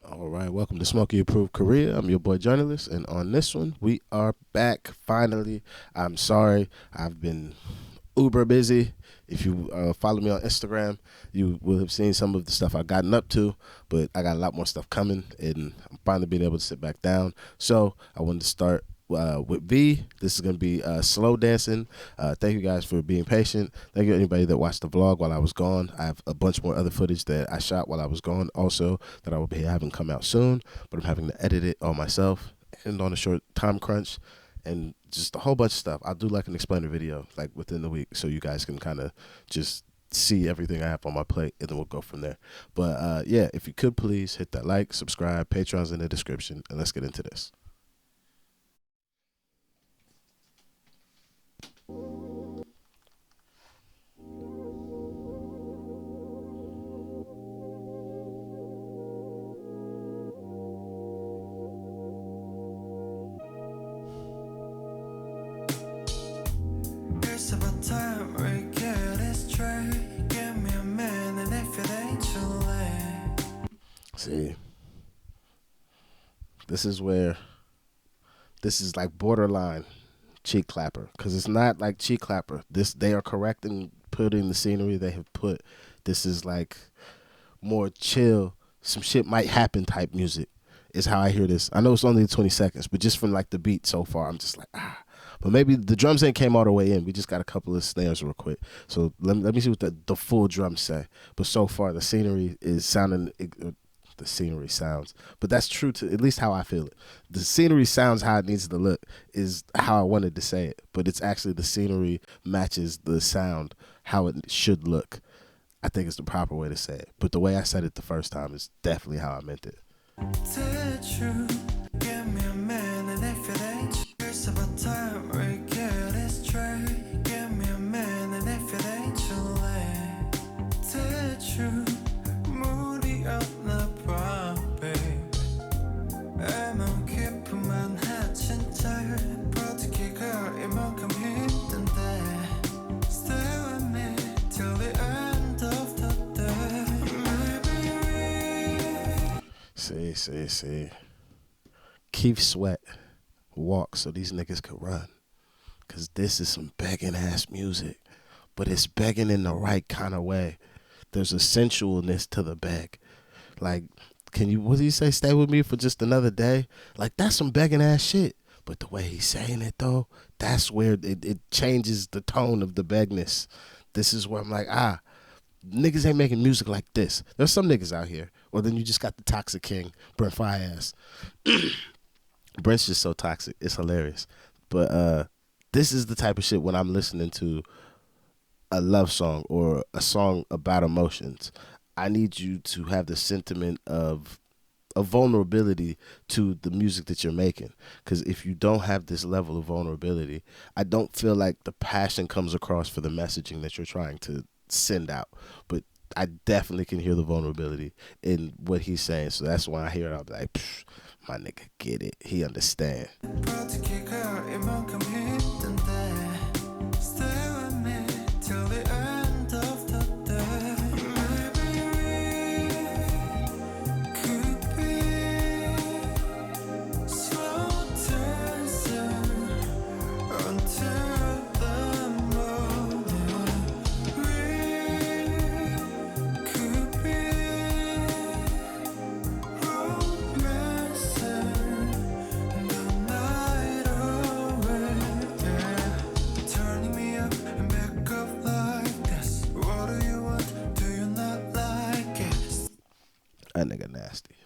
All right, welcome to Smokey Approved Korea. I'm your boy journalist, and on this one, we are back finally. I'm sorry, I've been uber busy. If you follow me on Instagram, you will have seen some of the stuff I've gotten up to, but I got a lot more stuff coming, and I'm finally being able to sit back down. So I wanted to start with V. This is going to be slow dancing. Thank you guys for being patient. Thank you anybody that watched the vlog while I was gone. I have a bunch more other footage that I shot while I was gone also that I will be having come out soon, but I'm having to edit it all myself and on a short time crunch and just a whole bunch of stuff. I'll do like an explainer video like within the week so you guys can kind of just see everything I have on my plate and then we'll go from there. But yeah, if you could please hit that like, subscribe, Patreon's in the description, and let's get into this. It's about time we get it straight. Give me a minute if it ain't too late. See, this is where this is like borderline cheek clapper because it's not like cheek clapper. This they are correct in putting the scenery they have put. This is like more chill. Some shit might happen type music is how I hear this. I know it's only 20 seconds, but just from like the beat so far, I'm just like ah. But maybe the drums ain't came all the way in. We just got a couple of snares real quick. So let me see what the full drums say. But so far, the scenery is sounding. The scenery sounds, but that's true to at least how I feel it. The scenery sounds how it needs to look is how I wanted to say it, but it's actually the scenery matches the sound how it should look. I think it's the proper way to say it, but the way I said it the first time is definitely how I meant it. Tell the truth. Give me a minute if it ain't true. It's about time we get it straight. Give me a minute if it ain't too late. Tell the truth. 물이 없나 봐, babe. 애만 깊으면 해친 달. 버티기가 이만큼 힘든데. Stay with me till the end of the day. Maybe See. Keith Sweat walk so these niggas could run. Cause this is some begging ass music. But it's begging in the right kind of way. There's a sensualness to the beg. Like, what do you say, stay with me for just another day? Like, that's some begging ass shit. But the way he's saying it though, that's where it changes the tone of the begness. This is where I'm like, niggas ain't making music like this. There's some niggas out here. Or then you just got the toxic king, Brent Fias. Brent's just so toxic. It's hilarious. But this is the type of shit when I'm listening to a love song or a song about emotions. I need you to have the sentiment of a vulnerability to the music that you're making. Because if you don't have this level of vulnerability, I don't feel like the passion comes across for the messaging that you're trying to send out. But I definitely can hear the vulnerability in what he's saying. So that's when I hear it, I'll be like, my nigga get it. He understand. 버티기가 이만큼 힘든데. Stay with me till the end of the day. Maybe we could be slow dancing until the morning. We could be romancing the night away. Yeah. Turning me up and back up like this. What do you want? Do you not like it? That nigga nasty.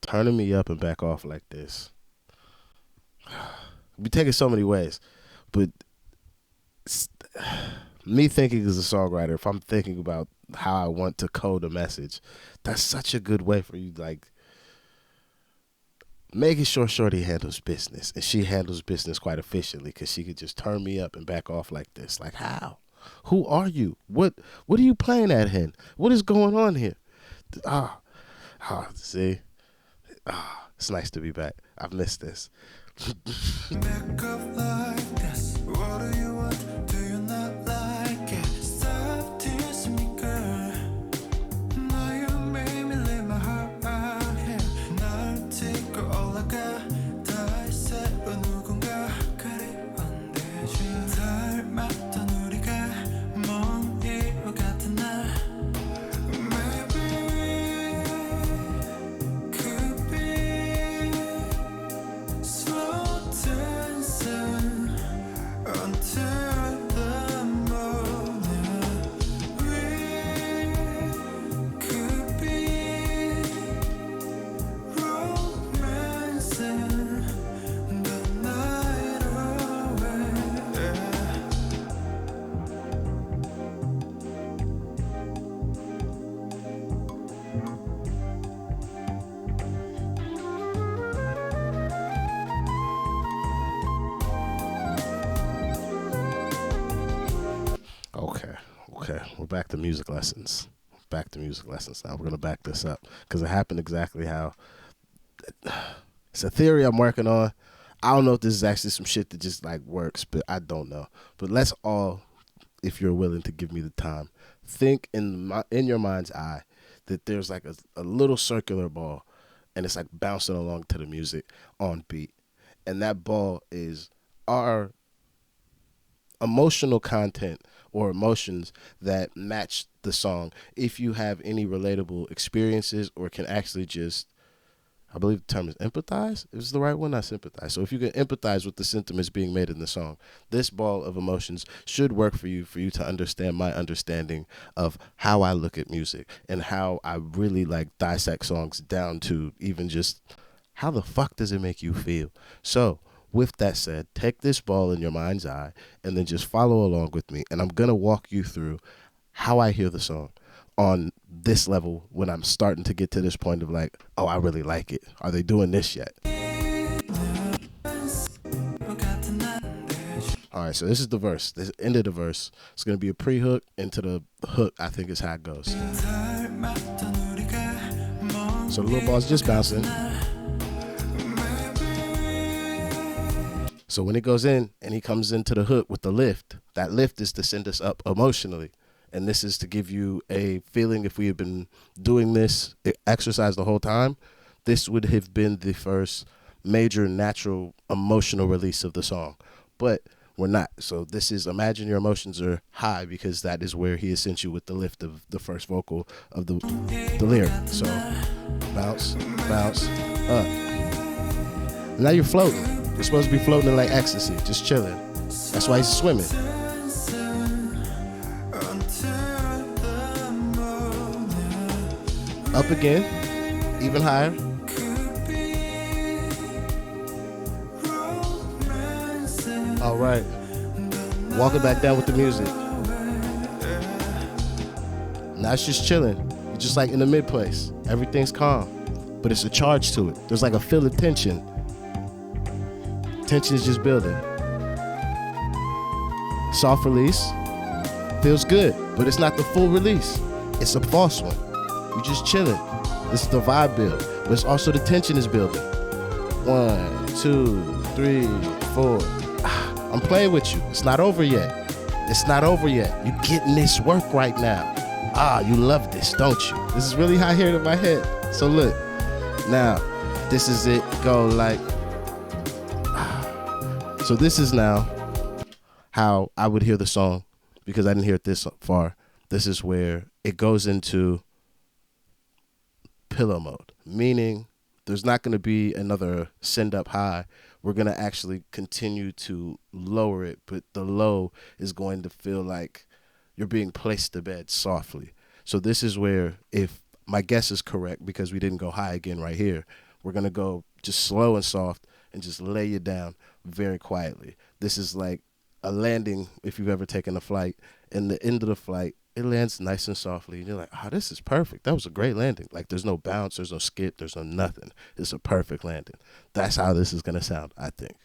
Turning me up and back off like this. We take it so many ways. But me thinking as a songwriter, if I'm thinking about how I want to code a message, that's such a good way for you, like, making sure Shorty handles business. And she handles business quite efficiently because she could just turn me up and back off like this. Like, how? Who are you? What are you playing at, hen? What is going on here? See? It's nice to be back. I've missed this. Back up like this. What do you want? Do you not like it? Stop teasing me, girl. Now you made me leave my heart out. back to music lessons. Back to music lessons now. We're gonna back this up because it happened exactly how. It's a theory I'm working on. I don't know if this is actually some shit that just like works, but I don't know. But let's all, if you're willing to give me the time, think in your mind's eye that there's like a little circular ball, and it's like bouncing along to the music on beat, and that ball is our emotional content or emotions that match the song. If you have any relatable experiences or can actually just, I believe the term is empathize. Is the right one? Not sympathize. So if you can empathize with the sentiments being made in the song, this ball of emotions should work for you to understand my understanding of how I look at music and how I really like dissect songs down to even just how the fuck does it make you feel. So with that said, take this ball in your mind's eye and then just follow along with me. And I'm going to walk you through how I hear the song on this level when I'm starting to get to this point of like, oh, I really like it. Are they doing this yet? All right, so this is the verse. This end of the verse. It's going to be a pre-hook into the hook, I think is how it goes. So the little ball's just bouncing. So when it goes in and he comes into the hook with the lift, that lift is to send us up emotionally. And this is to give you a feeling. If we had been doing this exercise the whole time, this would have been the first major natural emotional release of the song. But we're not. So this is, imagine your emotions are high, because that is where he has sent you with the lift of the first vocal of the lyric. So bounce, bounce, up. Now you're floating. You're supposed to be floating in like ecstasy, just chilling. That's why he's swimming. Up again, even higher. All right. Walking back down with the music. Now it's just chilling. You're just like in the mid place. Everything's calm, but it's a charge to it. There's like a feel of tension. Tension is just building. Soft release. Feels good, but it's not the full release. It's a false one. You're just chilling. This is the vibe build, but it's also the tension is building. 1, 2, 3, 4. I'm playing with you. It's not over yet. It's not over yet. You're getting this work right now. You love this, don't you? This is really how I hear it in my head. So look, now, this is it. Go like, So this is now how I would hear the song, because I didn't hear it this far. This is where it goes into pillow mode, meaning there's not going to be another send up high. We're going to actually continue to lower it, but the low is going to feel like you're being placed to bed softly. So this is where, if my guess is correct, because we didn't go high again right here, we're going to go just slow and soft and just lay you down very quietly. This is like a landing, if you've ever taken a flight, and the end of the flight, it lands nice and softly, and you're like, oh, this is perfect. That was a great landing. Like, there's no bounce, there's no skip, there's no nothing. It's a perfect landing. That's how this is going to sound, I think.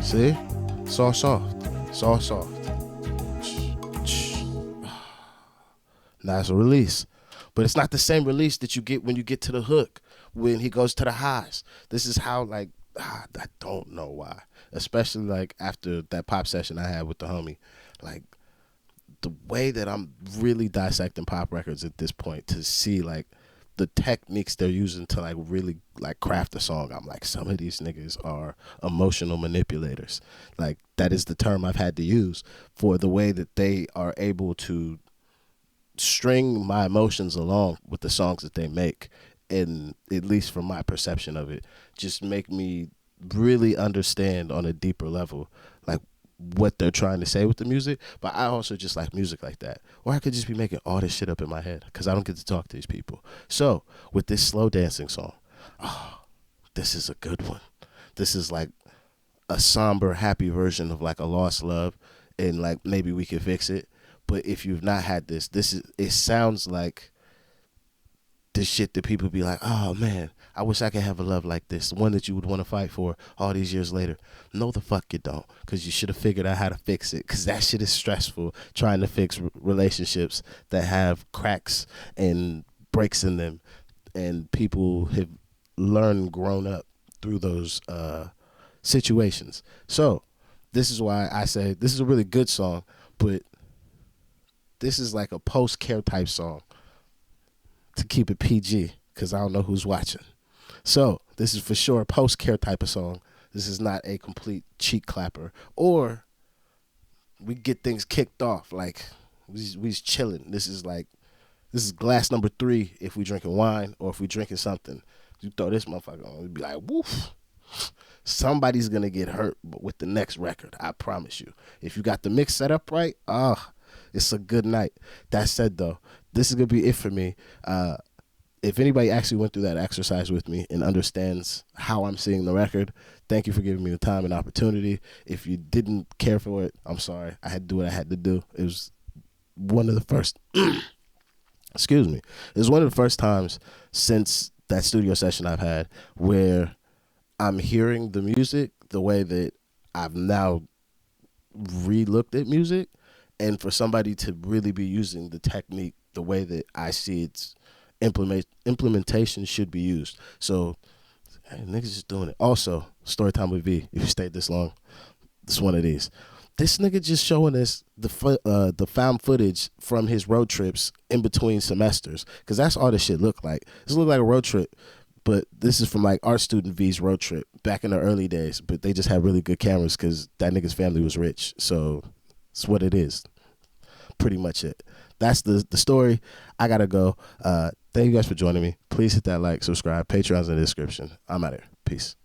See? It's all soft. It's all soft. Now it's a release. But it's not the same release that you get when you get to the hook, when he goes to the highs. This is how, like, I don't know why. Especially, like, after that pop session I had with the homie. Like, the way that I'm really dissecting pop records at this point to see, like, the techniques they're using to like really like craft a song. I'm like, some of these niggas are emotional manipulators. Like, that is the term I've had to use for the way that they are able to string my emotions along with the songs that they make. And at least from my perception of it, just make me really understand on a deeper level, like, what they're trying to say with the music, but I also just like music like that. Or I could just be making all this shit up in my head because I don't get to talk to these people. So with this slow dancing song, oh, this is a good one. This is like a somber, happy version of like a lost love, and like maybe we can fix it. But if you've not had this, it sounds like this shit that people be like, oh man, I wish I could have a love like this, one that you would want to fight for all these years later. No, the fuck you don't, because you should have figured out how to fix it, because that shit is stressful, trying to fix relationships that have cracks and breaks in them, and people have learned, grown up through those situations. So this is why I say this is a really good song, but this is like a post-care type song, to keep it PG, because I don't know who's watching. So this is for sure a post-care type of song. This is not a complete cheek clapper. Or we get things kicked off like we's chilling. This is glass number 3 if we drinking wine, or if we drinking something. You throw this motherfucker on, it'd be like, woof. Somebody's gonna get hurt with the next record, I promise you. If you got the mix set up right, it's a good night. That said, though, this is going to be it for me. If anybody actually went through that exercise with me and understands how I'm seeing the record, thank you for giving me the time and opportunity. If you didn't care for it, I'm sorry. I had to do what I had to do. It was one of the first, excuse me. It was one of the first times since that studio session I've had where I'm hearing the music the way that I've now re-looked at music. And for somebody to really be using the technique the way that I see its implementation should be used. So, hey, niggas just doing it. Also, story time with V. If you stayed this long, it's one of these. This nigga just showing us the found footage from his road trips in between semesters, because that's all this shit look like. This look like a road trip, but this is from like art student V's road trip back in the early days. But they just had really good cameras because that nigga's family was rich. So it's what it is. Pretty much it. That's the story. I gotta go. Thank you guys for joining me. Please hit that like, subscribe. Patreon's in the description. I'm out here. Peace.